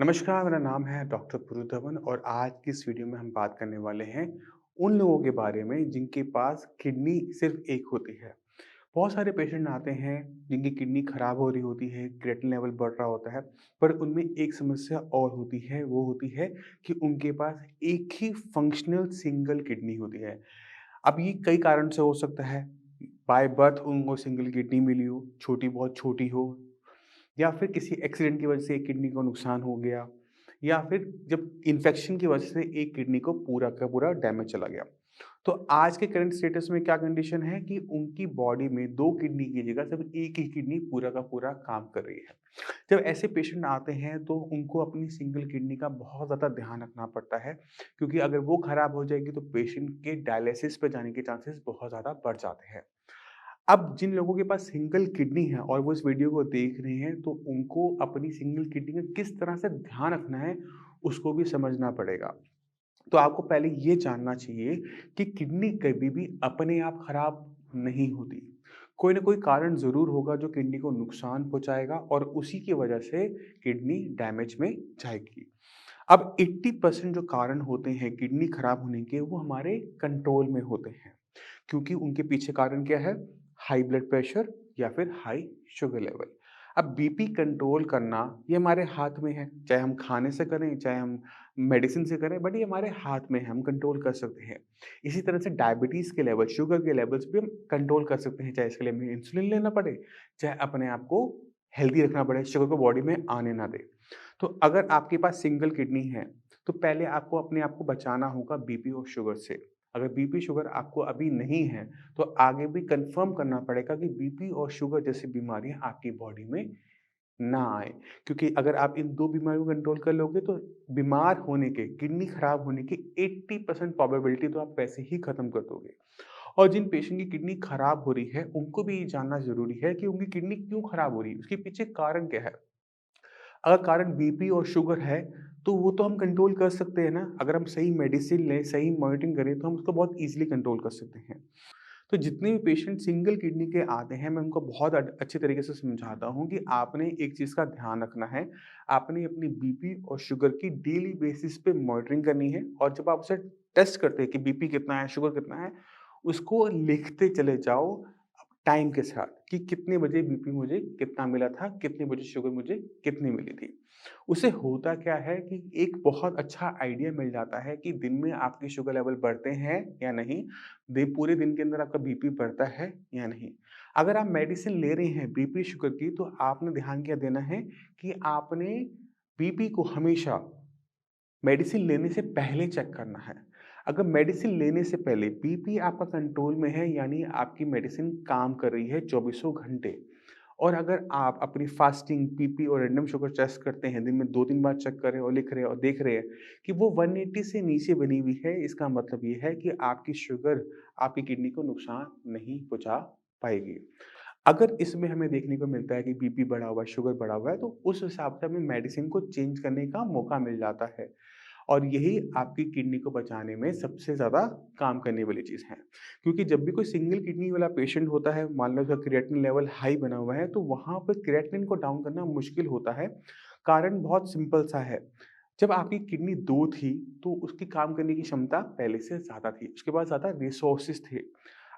नमस्कार, मेरा नाम है डॉक्टर पुरु धवन और आज की इस वीडियो में हम बात करने वाले हैं उन लोगों के बारे में जिनके पास किडनी सिर्फ एक होती है। बहुत सारे पेशेंट आते हैं जिनकी किडनी खराब हो रही होती है, क्रिएटिनिन लेवल बढ़ रहा होता है, पर उनमें एक समस्या और होती है, वो होती है कि उनके पास एक ही फंक्शनल सिंगल किडनी होती है। अब ये कई कारण से हो सकता है, बाय बर्थ उनको सिंगल किडनी मिली हो, छोटी बहुत छोटी हो या फिर किसी एक्सीडेंट की वजह से एक किडनी को नुकसान हो गया या फिर जब इन्फेक्शन की वजह से एक किडनी को पूरा का पूरा डैमेज चला गया। तो आज के करंट स्टेटस में क्या कंडीशन है कि उनकी बॉडी में 2 किडनी की जगह सिर्फ एक ही किडनी पूरा का पूरा काम कर रही है। जब ऐसे पेशेंट आते हैं तो उनको अपनी सिंगल किडनी का बहुत ज़्यादा ध्यान रखना पड़ता है, क्योंकि अगर वो खराब हो जाएगी तो पेशेंट के डायलिसिस पे जाने के चांसेस बहुत ज़्यादा बढ़ जाते हैं। अब जिन लोगों के पास सिंगल किडनी है और वो इस वीडियो को देख रहे हैं, तो उनको अपनी सिंगल किडनी का किस तरह से ध्यान रखना है, उसको भी समझना पड़ेगा। तो आपको पहले ये जानना चाहिए कि किडनी कभी भी अपने आप खराब नहीं होती। कोई ना कोई कारण ज़रूर होगा जो किडनी को नुकसान पहुँचाएगा और उसी की वजह से किडनी डैमेज में जाएगी। अब 80% जो कारण होते हैं किडनी खराब होने के, वो हमारे कंट्रोल में होते हैं। क्योंकि उनके पीछे कारण क्या है? हाई ब्लड प्रेशर या फिर हाई शुगर लेवल। अब बीपी कंट्रोल करना ये हमारे हाथ में है, चाहे हम खाने से करें, चाहे हम मेडिसिन से करें, बट ये हमारे हाथ में है, हम कंट्रोल कर सकते हैं। इसी तरह से डायबिटीज़ के लेवल, शुगर के लेवल्स भी हम कंट्रोल कर सकते हैं, चाहे इसके लिए हमें इंसुलिन लेना पड़े, चाहे अपने आप को हेल्दी रखना पड़े, शुगर को बॉडी में आने ना दें। तो अगर आपके पास सिंगल किडनी है, तो पहले आपको अपने आप को बचाना होगा बीपी और शुगर से। अगर बीपी शुगर आपको अभी नहीं है, तो आगे भी कंफर्म करना पड़ेगा कि बीपी और शुगर जैसी बीमारियाँ आपकी बॉडी में ना आए। क्योंकि अगर आप इन 2 बीमारियों को कंट्रोल कर लोगे तो बीमार होने के, किडनी खराब होने की 80% प्रोबेबिलिटी तो आप वैसे ही खत्म कर दोगे। और जिन पेशेंट की किडनी खराब हो रही है, उनको भी ये जानना ज़रूरी है कि उनकी किडनी क्यों खराब हो रही है, उसके पीछे कारण क्या है? अगर कारण बीपी और शुगर है, तो वो तो हम कंट्रोल कर सकते हैं ना। अगर हम सही मेडिसिन लें, सही मॉनिटरिंग करें, तो हम उसको बहुत ईज़िली कंट्रोल कर सकते हैं। तो जितने भी पेशेंट सिंगल किडनी के आते हैं, मैं उनको बहुत अच्छे तरीके से समझाता हूँ कि आपने एक चीज़ का ध्यान रखना है। आपने अपनी बीपी और शुगर की डेली बेसिस पे मॉनिटरिंग करनी है और जब आप उसे टेस्ट करते हैं कि बीपी कितना है, शुगर कितना है, उसको लिखते चले जाओ टाइम के साथ कि कितने बजे बीपी मुझे कितना मिला था, कितने बजे शुगर मुझे कितनी मिली थी। उससे होता क्या है कि एक बहुत अच्छा आइडिया मिल जाता है कि दिन में आपके शुगर लेवल बढ़ते हैं या नहीं, पूरे दिन के अंदर आपका बीपी बढ़ता है या नहीं। अगर आप मेडिसिन ले रहे हैं बीपी शुगर की, तो आपने ध्यान क्या देना है कि आपने बीपी को हमेशा मेडिसिन लेने से पहले चेक करना है। अगर मेडिसिन लेने से पहले बीपी आपका कंट्रोल में है, यानी आपकी मेडिसिन काम कर रही है चौबीसों घंटे। और अगर आप अपनी फास्टिंग, बीपी और रैंडम शुगर टेस्ट करते हैं, दिन में 2-3 बार चेक कर रहे हैं और लिख रहे हैं और देख रहे हैं कि वो 180 से नीचे बनी हुई है, इसका मतलब ये है कि आपकी शुगर आपकी किडनी को नुकसान नहीं पहुँचा पाएगी। अगर इसमें हमें देखने को मिलता है कि बीपी बढ़ा हुआ है, शुगर बढ़ा हुआ है, तो उस हिसाब से हमें मेडिसिन को चेंज करने का मौका मिल जाता है। और यही आपकी किडनी को बचाने में सबसे ज़्यादा काम करने वाली चीज़ है। क्योंकि जब भी कोई सिंगल किडनी वाला पेशेंट होता है, मान लो उसका क्रिएटिनिन लेवल हाई बना हुआ है, तो वहाँ पर क्रिएटिनिन को डाउन करना मुश्किल होता है। कारण बहुत सिंपल सा है। जब आपकी किडनी 2 थी, तो उसकी काम करने की क्षमता पहले से ज़्यादा थी। उसके पास ज़्यादा रिसोर्सेज़ थे।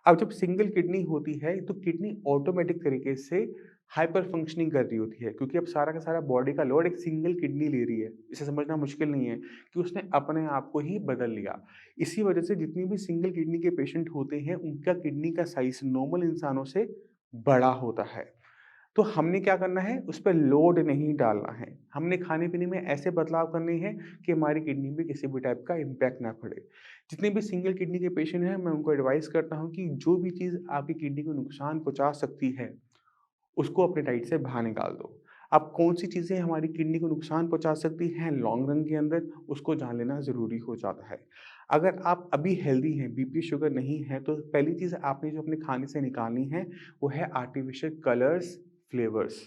अब जब सिंगल किडनी होती है, तो किडनी ऑटोमैटिक तरीके से हाइपर फंक्शनिंग कर रही होती है, क्योंकि अब सारा का सारा बॉडी का लोड एक सिंगल किडनी ले रही है। इसे समझना मुश्किल नहीं है कि उसने अपने आप को ही बदल लिया। इसी वजह से जितनी भी सिंगल किडनी के पेशेंट होते हैं, उनका किडनी का साइज़ नॉर्मल इंसानों से बड़ा होता है। तो हमने क्या करना है, उस पे लोड नहीं डालना है। हमने खाने-पीने में ऐसे बदलाव करने हैं कि हमारी किडनी पे किसी भी टाइप का इम्पैक्ट ना पड़े। जितने भी सिंगल किडनी के पेशेंट हैं, मैं उनको एडवाइस करता हूँ कि जो भी चीज़ आपकी किडनी को नुकसान पहुँचा सकती है, उसको अपने डाइट से बाहर निकाल दो। अब कौन-सी चीज़ें हमारी किडनी को नुकसान पहुँचा सकती हैं लॉन्ग रन के अंदर, उसको जान लेना ज़रूरी हो जाता है। अगर आप अभी हेल्दी हैं, बीपी शुगर नहीं है, तो पहली चीज़ आपने जो अपने खाने से निकालनी है, वो है आर्टिफ़िशियल कलर्स, फ्लेवर्स।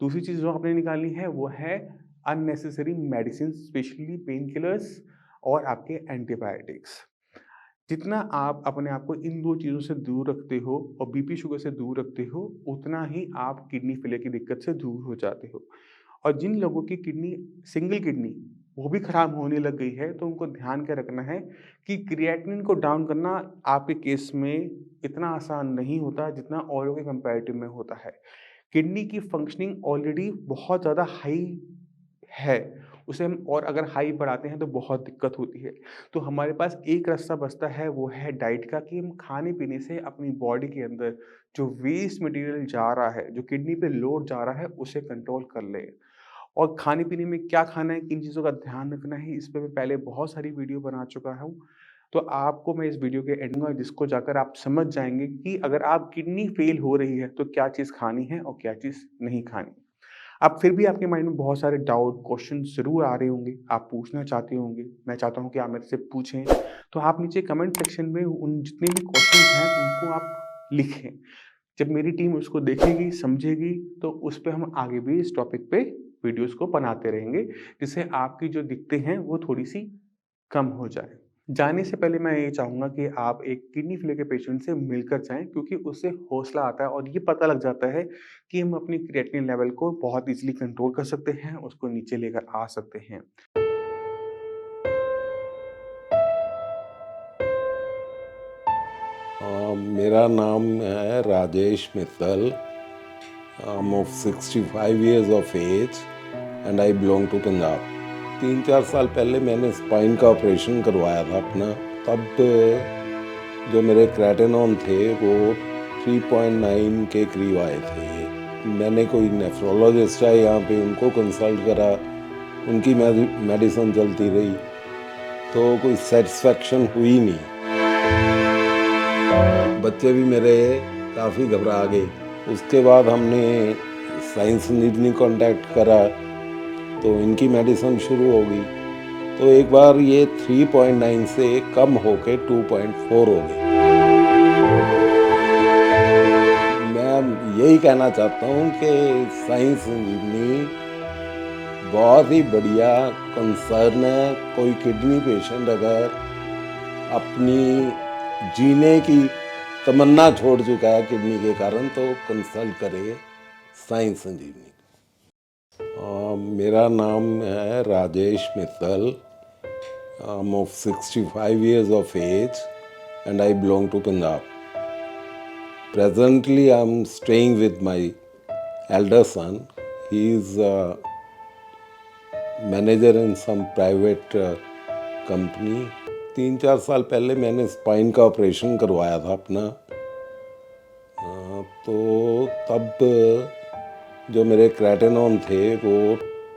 दूसरी चीज़ जो आपने निकालनी है, वो है unnecessary medicine, specially pain killers और आपके एंटीबायोटिक्स। जितना आप अपने आप को इन 2 चीज़ों से दूर रखते हो और बीपी शुगर से दूर रखते हो, उतना ही आप किडनी फेलियर की दिक्कत से दूर हो जाते हो। और जिन लोगों की किडनी सिंगल किडनी वो भी खराब होने लग गई है, तो उनको ध्यान क्या रखना है कि क्रिएटिनिन को डाउन करना आपके केस में इतना आसान नहीं होता जितना औरों के कंपैरेटिव में होता है। किडनी की फंक्शनिंग ऑलरेडी बहुत ज़्यादा हाई है, उसे हम और अगर हाई बढ़ाते हैं तो बहुत दिक्कत होती है। तो हमारे पास एक रास्ता बचता है, वो है डाइट का, कि हम खाने-पीने से अपनी बॉडी के अंदर जो वेस्ट मटीरियल जा रहा है, जो किडनी पे लोड जा रहा है, उसे कंट्रोल कर लें। और खाने-पीने में क्या खाना है, किन चीज़ों का ध्यान रखना है, इस पे मैं पहले बहुत सारी वीडियो बना चुका हूँ। तो आपको मैं इस वीडियो के एंड में जिसको जाकर आप समझ जाएँगे कि अगर आप किडनी फ़ेल हो रही है, तो क्या चीज़ खानी है और क्या चीज़ नहीं खानी। अब फिर भी आपके माइंड में बहुत सारे डाउट, क्वेश्चन ज़रूर आ रहे होंगे, आप पूछना चाहते होंगे। मैं चाहता हूँ कि आप मेरे से पूछें, तो आप नीचे कमेंट सेक्शन में उन जितने भी क्वेश्चन्स हैं, उनको आप लिखें। जब मेरी टीम उसको देखेगी, समझेगी, तो उस पे हम आगे भी इस टॉपिक पे वीडियोज़ को बनाते रहेंगे, जिससे आपकी जो दिक्कतें हैं, वो थोड़ी-सी कम हो जाए। जाने से पहले मैं ये चाहूँगा कि आप एक किडनी फेलियर के पेशेंट से मिलकर जाएँ, क्योंकि उससे हौसला आता है और ये पता लग जाता है कि हम अपनी क्रिएटिनिन लेवल को बहुत ईज़िली कंट्रोल कर सकते हैं, उसको नीचे लेकर आ सकते हैं। मेरा नाम है Rajesh Mittal. I'm of 65 years of age and I belong to Punjab. 3-4 साल पहले मैंने स्पाइन का ऑपरेशन करवाया था अपना. तब जो मेरे क्रेटिनॉन थे वो 3.9 के करीब आए थे. मैंने कोई नेफ्रोलॉजिस्ट है यहाँ पे, उनको कंसल्ट करा, उनकी मेडिसिन चलती रही, तो कोई सेटिस्फेक्शन हुई नहीं. बच्चे भी मेरे काफ़ी घबरा गए. उसके बाद हमने साइंस संजीवनी कॉन्टैक्ट करा, तो इनकी मेडिसिन शुरू हो गई. तो एक बार ये 3.9 से कम होके 2.4 हो गई. मैं यही कहना चाहता हूँ कि साइंस संजीवनी बहुत ही बढ़िया कंसर्न है. कोई किडनी पेशेंट अगर अपनी जीने की तमन्ना छोड़ चुका है किडनी के कारण, तो कंसल्ट करे साइंस संजीवनी. मेरा नाम है Rajesh Mittal. I'm of 65 years of age and I belong to Punjab. Presently I'm staying with my elder son. He is a manager in some private company. 3-4 साल पहले मैंने स्पाइन का ऑपरेशन करवाया था अपना. तो तब जो मेरे क्रेटिनॉन थे वो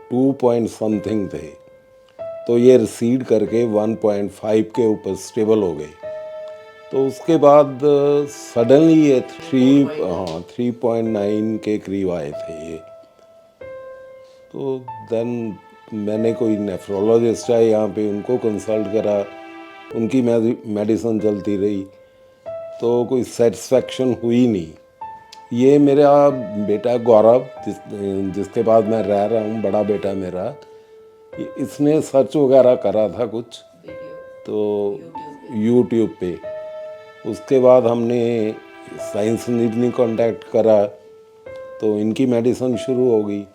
2 पॉइंट समथिंग थे, तो ये रिसीड करके 1.5 के ऊपर स्टेबल हो गए. तो उसके बाद सडनली ये 3.9 के करीब आए थे ये. तो देन मैंने कोई नेफ्रोलॉजिस्ट है यहाँ पे, उनको कंसल्ट करा, उनकी मेडिसिन चलती रही, तो कोई सेटिस्फेक्शन हुई नहीं. ये मेरा बेटा गौरव, जिसके पास मैं रह रहा हूँ, बड़ा बेटा मेरा, इसने सर्च वगैरह करा था कुछ तो यूट्यूब पे. उसके बाद हमने साइंस संजीवनी कॉन्टैक्ट करा, तो इनकी मेडिसिन शुरू हो गई.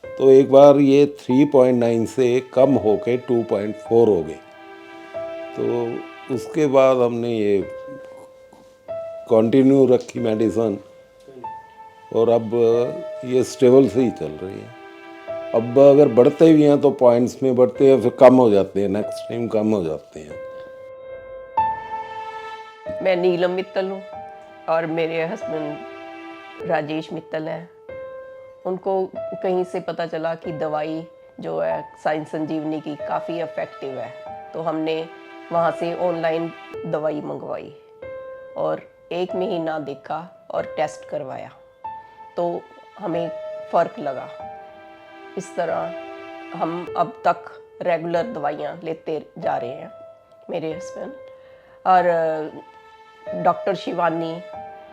तो एक बार ये 3.9 से कम होके 2.4 हो गए. तो उसके बाद हमने ये कंटिन्यू रखी मेडिसिन, और अब ये स्टेबल से ही चल रही है. अब अगर बढ़ते भी हैं तो पॉइंट्स में बढ़ते हैं, फिर कम हो जाते हैं, नेक्स्ट टाइम कम हो जाते हैं. मैं नीलम मित्तल हूँ और मेरे हस्बैंड राजेश मित्तल हैं. उनको कहीं से पता चला कि दवाई जो है साइंस संजीवनी की काफ़ी इफ़ेक्टिव है, तो हमने वहाँ से ऑनलाइन दवाई मंगवाई और 1 महीना देखा और टेस्ट करवाया, तो हमें फ़र्क लगा. इस तरह हम अब तक रेगुलर दवाइयाँ लेते जा रहे हैं, मेरे हस्बैंड. और डॉक्टर शिवानी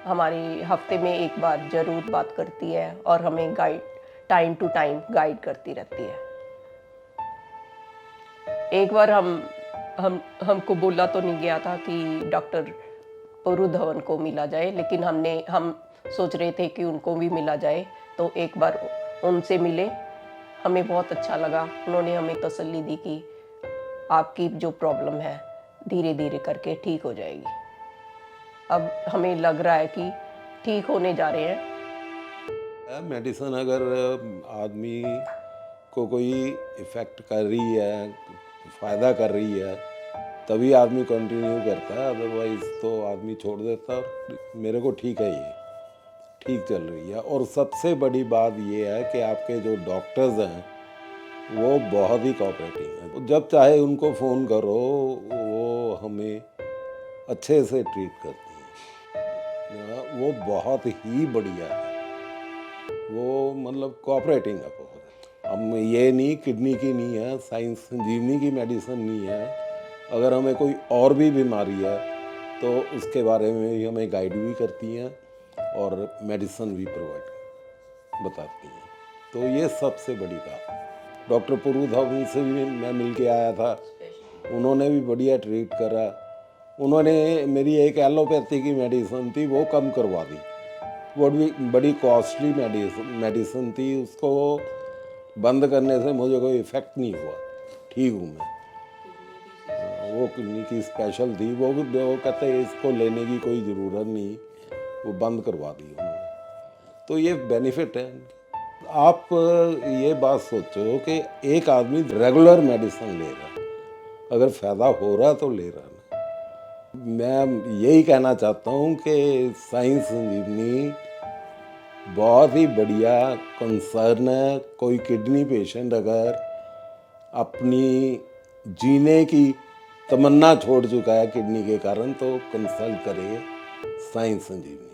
हमारी हफ्ते में एक बार ज़रूर बात करती है और हमें टाइम टू टाइम गाइड करती रहती है. एक बार हमको बोला तो नहीं गया था कि डॉक्टर पुरु धवन को मिला जाए, लेकिन हम सोच रहे थे कि उनको भी मिला जाए, तो एक बार उनसे मिले हमें बहुत अच्छा लगा। उन्होंने हमें तसल्ली दी कि आपकी जो प्रॉब्लम है धीरे धीरे करके ठीक हो जाएगी। अब हमें लग रहा है कि ठीक होने जा रहे हैं। मेडिसिन अगर आदमी को कोई इफ़ेक्ट कर रही है, फ़ायदा कर रही है, तभी आदमी कंटिन्यू करता है, अदरवाइज़ तो आदमी छोड़ देता है। और मेरे को ठीक है, ये ठीक चल रही है। और सबसे बड़ी बात ये है कि आपके जो डॉक्टर्स हैं वो बहुत ही कोऑपरेटिव हैं। जब चाहे उनको फ़ोन करो, वो हमें अच्छे से ट्रीट करती हैं। वो बहुत ही बढ़िया है, वो मतलब कोऑपरेटिंग है बहुत। हम ये नहीं, किडनी की नहीं है, साइंस संजीवनी की मेडिसिन नहीं है। अगर हमें कोई और भी बीमारी है तो उसके बारे में भी हमें गाइड भी करती हैं और मेडिसिन भी प्रोवाइड बताती हैं। तो ये सबसे बड़ी बात। डॉक्टर पुरुधवन से भी मैं मिल के आया था, उन्होंने भी बढ़िया ट्रीट करा। उन्होंने मेरी एक एलोपैथी की मेडिसिन थी वो कम करवा दी, वो भी बड़ी कॉस्टली मेडिसिन थी, उसको बंद करने से मुझे कोई इफ़ेक्ट नहीं हुआ, ठीक हूँ मैं। वो किडनी की स्पेशल थी, वो कहते हैं इसको लेने की कोई ज़रूरत नहीं, वो बंद करवा दी उन्होंने। तो ये बेनिफिट है। आप ये बात सोचो कि एक आदमी रेगुलर मेडिसिन ले रहा है, अगर फ़ायदा हो रहा तो ले रहा ना। मैं यही कहना चाहता हूँ कि साइंस संजीवनी बहुत ही बढ़िया कंसर्न है। कोई किडनी पेशेंट अगर अपनी जीने की तमन्ना छोड़ चुका है किडनी के कारण, तो कंसल्ट करे साइंस संजीवनी।